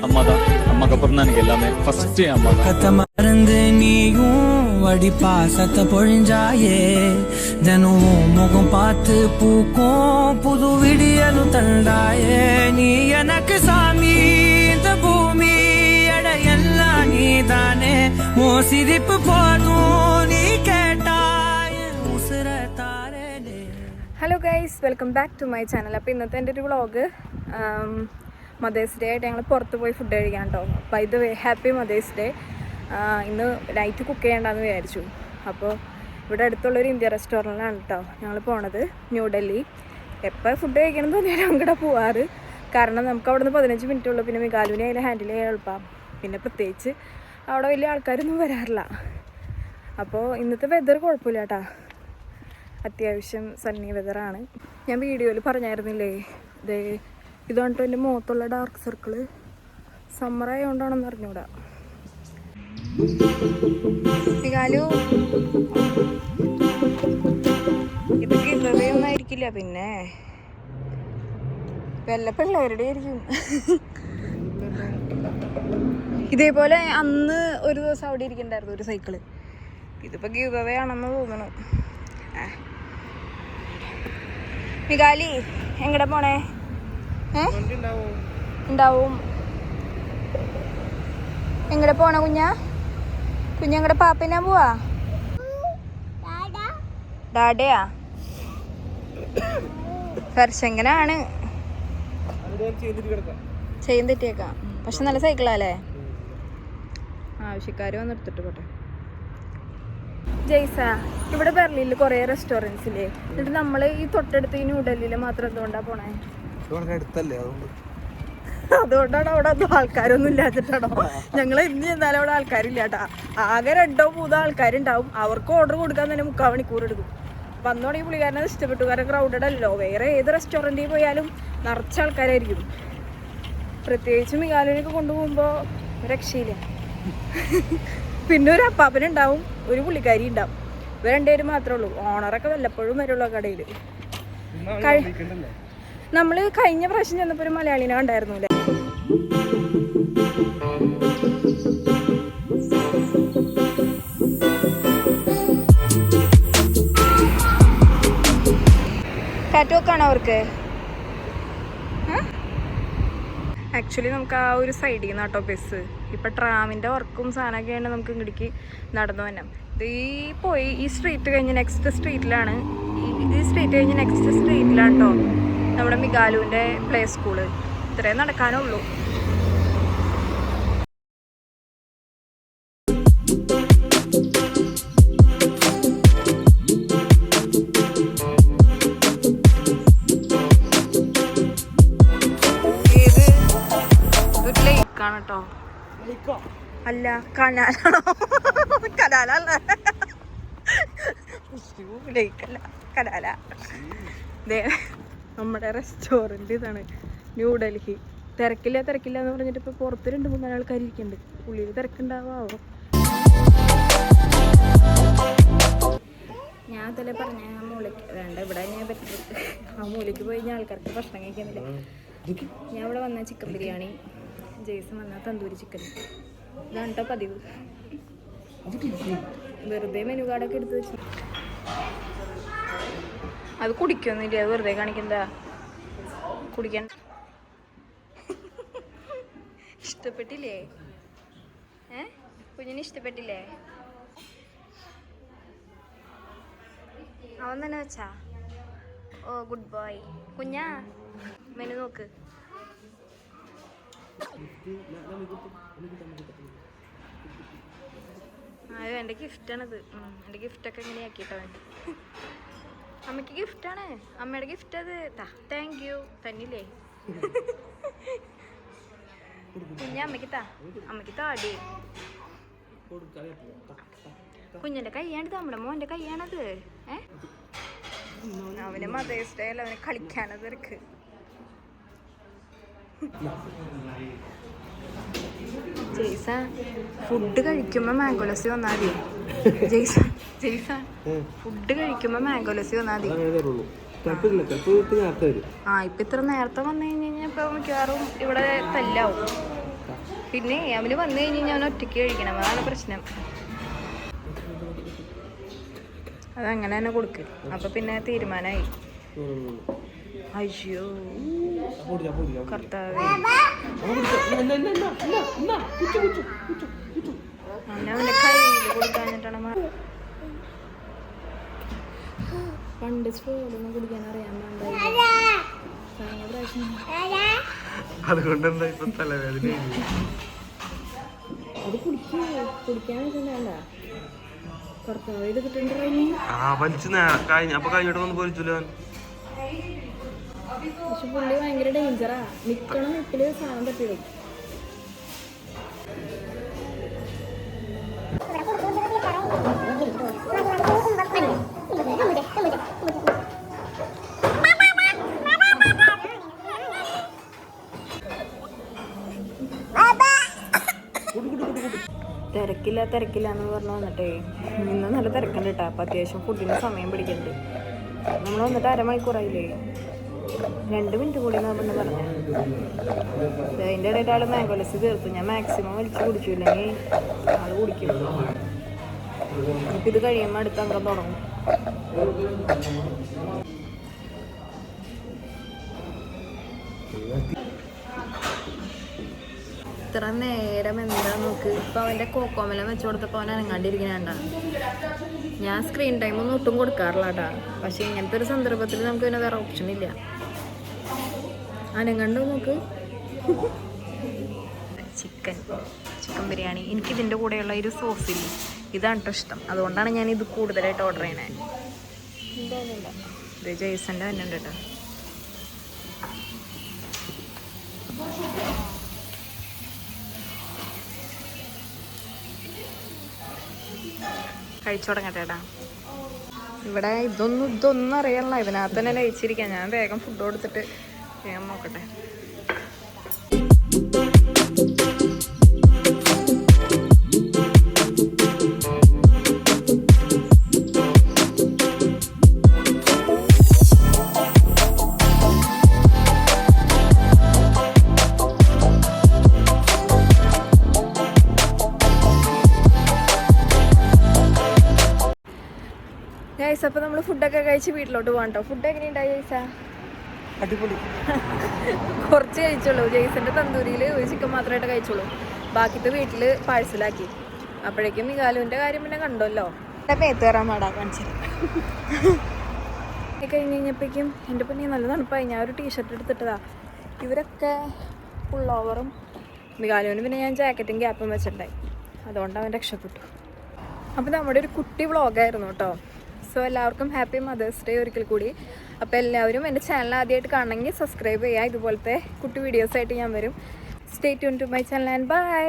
அம்மாதான். அம்மாக்கு அப்புறம் தான் எனக்கு எல்லாமே. ஃபர்ஸ்ட் அம்மா தான். மறந்து நீயும் வடி பாசத்தை பொழிஞ்சாயே, தினம் முகம் பார்த்து பூக்கும் புது விடியலும் தந்தாயே. நீ எனக்கு சாமி, இந்த பூமி எல்லாம் நீ தானே. ஓ சிரிப்பு போதும் நீ கேட்டாய் உசுர தாரே. Hello guys, welcome back to my channel. അപ്പോൾ ഇന്നത്തെ എൻ്റെ ഒരു വ്ളോഗ് മദേഴ്സ് ഡേ ആയിട്ട് ഞങ്ങൾ പുറത്ത് പോയി ഫുഡ് കഴിക്കാൻ കേട്ടോ. By the way happy mother's day. ഇന്ന് നൈറ്റ് കുക്ക് ചെയ്യേണ്ടെന്ന് വിചാരിച്ചു. അപ്പോൾ ഇവിടെ അടുത്തുള്ളൊരു ഇന്ത്യ റെസ്റ്റോറൻറ്റിലാണ് കേട്ടോ ഞങ്ങൾ പോണത്, ന്യൂഡൽഹി. എപ്പോൾ ഫുഡ് കഴിക്കണം തോന്നിയാലും അങ്ങോട്ട് പോവാറ്. കാരണം നമുക്ക് അവിടെ നിന്ന് 15 മിനിറ്റ് ഉള്ളൂ. പിന്നെ മികാലുവിനെ അതിൽ ഹാൻഡിൽ ചെയ്യാൻ എളുപ്പമാണ്. പിന്നെ പ്രത്യേകിച്ച് അവിടെ വലിയ ആൾക്കാരൊന്നും വരാറില്ല. അപ്പോൾ ഇന്നത്തെ വെതർ കുഴപ്പമില്ല കേട്ടോ, അത്യാവശ്യം സണ്ണി വെതറാണ്. ഞാൻ വീഡിയോയിൽ പറഞ്ഞായിരുന്നില്ലേ, ഇതുകൊണ്ടോ എൻ്റെ മുഖത്തുള്ള ഡാർക്ക് സർക്കിള് സമ്മറായതുകൊണ്ടാണെന്ന് അറിഞ്ഞൂടാ. മികാലു, ഇത് ഗിവൊന്നും ആയിരിക്കില്ല, പിന്നെ വല്ല പിള്ളേരുടെ ആയിരിക്കും. ഇതേപോലെ അന്ന് ഒരു ദിവസം അവിടെ ഇരിക്കണ്ടായിരുന്നു ഒരു സൈക്കിള്. ഇതിപ്പോൾ ഗിവ് ആണെന്ന് തോന്നുന്നു. മികാലി എങ്ങടെ പോണേ? ഉണ്ടാവും. എങ്ങടെ പോണ കുഞ്ഞെങ്ങടെ പാപ്പനാ പോവാ? ഡാഡയാ? ഫർശങ്കനാണ്. ചെയ്യും തെറ്റിയേക്കാം. പക്ഷെ നല്ല സൈക്കിളാല്ലേ. ആവശ്യക്കാർ വന്ന് എടുത്തിട്ട് പോട്ടെ. ജയ്സ, ഇവിടെ ബെർലിനിൽ കുറേ റെസ്റ്റോറൻറ്റ്സില്ലേ, എന്നിട്ട് നമ്മൾ ഈ തൊട്ടടുത്ത് ഈ ന്യൂഡൽഹിയിൽ മാത്രം എന്തുകൊണ്ടാണ് പോണേ? അതുകൊണ്ടാണ് അവിടെ ഒന്നും ആൾക്കാരൊന്നും ഇല്ലാച്ചിട്ടാണോ? ഞങ്ങൾ എന്ത് ചെന്നാലും അവിടെ ആൾക്കാരില്ല കേട്ടാ. ആകെ 2-3 ആൾക്കാരുണ്ടാവും. അവർക്ക് ഓർഡർ കൊടുക്കാൻ തന്നെ 3/4 മണിക്കൂർ എടുക്കും. വന്നോണെങ്കിൽ പുള്ളിക്കാരനത് ഇഷ്ടപ്പെട്ടു. കാരണം ക്രൗഡഡ് അല്ലല്ലോ. വേറെ ഏത് റെസ്റ്റോറൻറ്റിൽ പോയാലും നിറച്ച ആൾക്കാരായിരിക്കും. പ്രത്യേകിച്ച് മികാലുവിനൊക്കെ കൊണ്ടുപോകുമ്പോൾ രക്ഷയില്ല. പിന്നെ ഒരു അപ്പാപ്പനുണ്ടാവും, ഒരു പുള്ളിക്കാരി ഉണ്ടാവും. ഇവർ 2 പേര് മാത്രമേ ഉള്ളൂ. ഓണറൊക്കെ വല്ലപ്പോഴും വരുള്ളൂ ആ കടയിൽ. നമ്മൾ കഴിഞ്ഞ പ്രാവശ്യം ചെന്നപ്പോൾ ഒരു മലയാളിനെ ഉണ്ടായിരുന്നു അല്ലേ. ടാറ്റു ഒക്കെ ആണോ അവർക്ക്? ആക്ച്വലി നമുക്ക് ആ ഒരു സൈഡിൽ നിന്ന് കേട്ടോ ബസ്. ഇപ്പം ട്രാമിൻ്റെ വർക്കും സാധനമൊക്കെ ആയിട്ട് നമുക്ക് ഇങ്ങോട്ടേക്ക് നടന്നു വരാം. ഈ സ്ട്രീറ്റ് കഴിഞ്ഞ് നെക്സ്റ്റ് സ്ട്രീറ്റിലാണ്. ഈ സ്ട്രീറ്റ് കഴിഞ്ഞ് നെക്സ്റ്റ് സ്ട്രീറ്റിലാണ് കേട്ടോ നമ്മുടെ മികാലുവിൻ്റെ പ്ലേ സ്കൂള്. ഇത്രയും നടക്കാനുള്ളൂ. ട്ടോ അല്ല, കനാലാണോ? കനാലല്ല, ലേക്കല്ല, കനാല. നമ്മുടെ റെസ്റ്റോറൻറ്റ് ഇതാണ്, ന്യൂഡൽഹി. തിരക്കില്ല എന്ന് പറഞ്ഞിട്ട് ഇപ്പോൾ പുറത്ത് 2-3 ആൾക്കാർ ഇരിക്കുന്നുണ്ട്. ഉള്ളിൽ തിരക്കുണ്ടാവാമോ? ഞാൻ അതല്ലേ പറഞ്ഞ ആ മൂലയ്ക്ക് വേണ്ട, ഇവിടെ ഞാൻ പറ്റും. ആ മൂലയ്ക്ക് പോയി ഞാൻ ആൾക്കാർക്ക് ഭക്ഷണം കഴിക്കുന്നില്ല. ഞാൻ ഇവിടെ വന്ന ചിക്കൻ ബിരിയാണി, ജയ്സൺ വന്ന തന്തൂരി ചിക്കൻ. ഇതാണ് കേട്ടോ പതിവ്. വെറുതെ മെനു കാർഡൊക്കെ എടുത്ത് വെച്ചു. അത് കുടിക്കൊന്നുമില്ല, അത് വെറുതെ കാണിക്കണ്ട. കുടിക്കാൻ ഇഷ്ടപ്പെട്ടില്ലേ? കുഞ്ഞിന് ഇഷ്ടപ്പെട്ടില്ലേ? അവൻ തന്നെ വെച്ചാ? ഓ ഗുഡ് ബോയ്. കുഞ്ഞാ മെനു നോക്ക്. അയ്യോ, എൻ്റെ ഗിഫ്റ്റാണിത്. എൻ്റെ ഗിഫ്റ്റൊക്കെ ഇങ്ങനെ ആക്കിയിട്ടോ. അമ്മയ്ക്ക് ഗിഫ്റ്റാണ്, അമ്മയുടെ ഗിഫ്റ്റ് അത്. Thank you. തന്നില്ലേ കുഞ്ഞ? അമ്മയ്ക്ക് താടി. കുഞ്ഞിൻ്റെ കൈയാണിത്, നമ്മുടെ മോൻ്റെ കൈയാണത്. അവന് മദേഴ്സ് ഡേ അല്ല, അവന് കളിക്കാനത് ഇருக்கு. ജയ്സ, ഫുഡ് കഴിക്കുമ്പോൾ മാംഗോ ലസ്സി വന്നാൽ മതി. ജയ്സ ഫുഡ് കഴിക്കുമ്പോൾ മാംഗോ ലസ്സി വന്നാൽ മതി. ഇപ്പൊ ഇത്ര നേരത്തെ വന്നു കഴിഞ്ഞാൽ ഇപ്പൊ മിക്കവാറും ഇവിടെ തല്ലാവും. പിന്നെ അവന് വന്നു കഴിഞ്ഞ് ഞാൻ ഒറ്റയ്ക്ക് കഴിക്കണം, അതാണ് പ്രശ്നം. അതങ്ങനെ തന്നെ കൊടുക്ക്, അപ്പൊ പിന്നെ തീരുമാനമായി. അയ്യോ കർത്താവേ, അവനവന്റെ കയ്യിൽ കൊടുക്കാഞ്ഞിട്ടാണ്. പണ്ട് സ്ട്രോളൊന്നും കുടിക്കാൻ അറിയാൻ അതുകൊണ്ടെന്താ ഇപ്പൊ തലവേദന? അത് കുടിക്കാൻ വേണ്ട കർത്താവ് ഇത് കിട്ടണ്ട. അപ്പൊ കഴിഞ്ഞിട്ട് വന്ന് പൊരിച്ചില്ല. പക്ഷെ പുള്ളി ഭയങ്കര ഡേഞ്ചറാ, നിക്കണം നിപ്പില് സാധനം തട്ടിയിടും. തിരക്കില്ല എന്ന് പറഞ്ഞു വന്നിട്ടേ, ഇന്ന് നല്ല തിരക്കുണ്ട് കേട്ടോ. അപ്പം അത്യാവശ്യം ഫുഡിന് സമയം പിടിക്കുന്നുണ്ട്. നമ്മൾ വന്നിട്ട് അരമണിക്കൂറായില്ലേ, 2 മിനിറ്റ് കൂടി എന്നാ പിന്നെ പറഞ്ഞു. അതിൻ്റെ ഇടയിൽ ആൾ മാംഗോലസ് തീർത്തു. ഞാൻ മാക്സിമം വലിച്ച് കുടിച്ചു, ഇല്ലെങ്കിൽ ആൾ കുടിക്കും. ഇപ്പം ഇത് കഴിയുമ്പോൾ അടുത്ത അംഗം തുടങ്ങും. ഇത്ര നേരം എന്താ നോക്ക്. ഇപ്പം അവൻ്റെ കോക്കോമെല്ലാം വെച്ച് കൊടുത്തപ്പോൾ അവൻ അനങ്ങാണ്ടിരിക്കണേണ്ട. ഞാൻ സ്ക്രീൻ ടൈം ഒന്നും ഒട്ടും കൊടുക്കാറില്ല കേട്ടാ. പക്ഷെ ഇങ്ങനത്തെ ഒരു സന്ദർഭത്തിൽ നമുക്ക് പിന്നെ വേറെ ഓപ്ഷൻ ഇല്ല. അനങ്ങണ്ടോ നോക്ക്. ചിക്കൻ ബിരിയാണി. എനിക്കിതിൻ്റെ കൂടെയുള്ള ഒരു സോസില്ല, ഇതാണ് കേട്ടോ ഇഷ്ടം. അതുകൊണ്ടാണ് ഞാൻ ഇത് കൂടുതലായിട്ട് ഓർഡർ ചെയ്യണേ. എന്താണില്ല, ഇത് ജെയ്സൻ്റെ തന്നെ ഉണ്ട് കേട്ടോ. കഴിച്ചു തുടങ്ങട്ടേട്ടാ. ഇവിടെ ഇതൊന്നും അറിയാനുള്ള, ഇതിനകത്ത് തന്നെ ലയിച്ചിരിക്കാം. ഞാൻ വേഗം ഫുഡ് കൊടുത്തിട്ട് വേഗം നോക്കട്ടെ. ഗൈസ്, അപ്പോൾ നമ്മൾ ഫുഡൊക്കെ കഴിച്ച് വീട്ടിലോട്ട് പോകാം കേട്ടോ. ഫുഡ് എങ്ങനെയുണ്ടായി ജയ്സാ? അടിപൊളി. കുറച്ച് കഴിച്ചോളൂ. ജെയ്സൻ്റെ തന്തൂരിയിൽ ഒരു ചിക്കൻ മാത്രമായിട്ട് കഴിച്ചോളൂ, ബാക്കിത്തെ വീട്ടിൽ പാഴ്സലാക്കി. അപ്പോഴേക്കും മികാലുവിൻ്റെ കാര്യം പിന്നെ കണ്ടല്ലോ. മേത്ത് കയറാൻ പാടാ കാണിച്ചത്. കഴിഞ്ഞ് കഴിഞ്ഞപ്പോഴേക്കും എൻ്റെ പിന്നെ നല്ല തണുപ്പായി. ഞാൻ ഒരു ടീഷർട്ട് എടുത്തിട്ടതാ. ഇവരൊക്കെ ഫുൾ ഓവറും, മികാലുവിന് പിന്നെ ഞാൻ ജാക്കറ്റും ക്യാപ്പും വെച്ചിട്ടുണ്ടായി. അതുകൊണ്ട് അവൻ രക്ഷപ്പെട്ടു. അപ്പോൾ നമ്മുടെ ഒരു കുട്ടി വ്ളോഗായിരുന്നു കേട്ടോ. സോ എല്ലാവർക്കും ഹാപ്പി മദേഴ്സ് ഡേ ഒരിക്കൽ കൂടി. അപ്പോൾ എല്ലാവരും എൻ്റെ ചാനൽ ആദ്യമായിട്ട് കാണണമെങ്കിൽ സബ്സ്ക്രൈബ് ചെയ്യുക. ഇതുപോലത്തെ കുട്ടി വീഡിയോസായിട്ട് ഞാൻ വരും. Stay tune to my channel and by.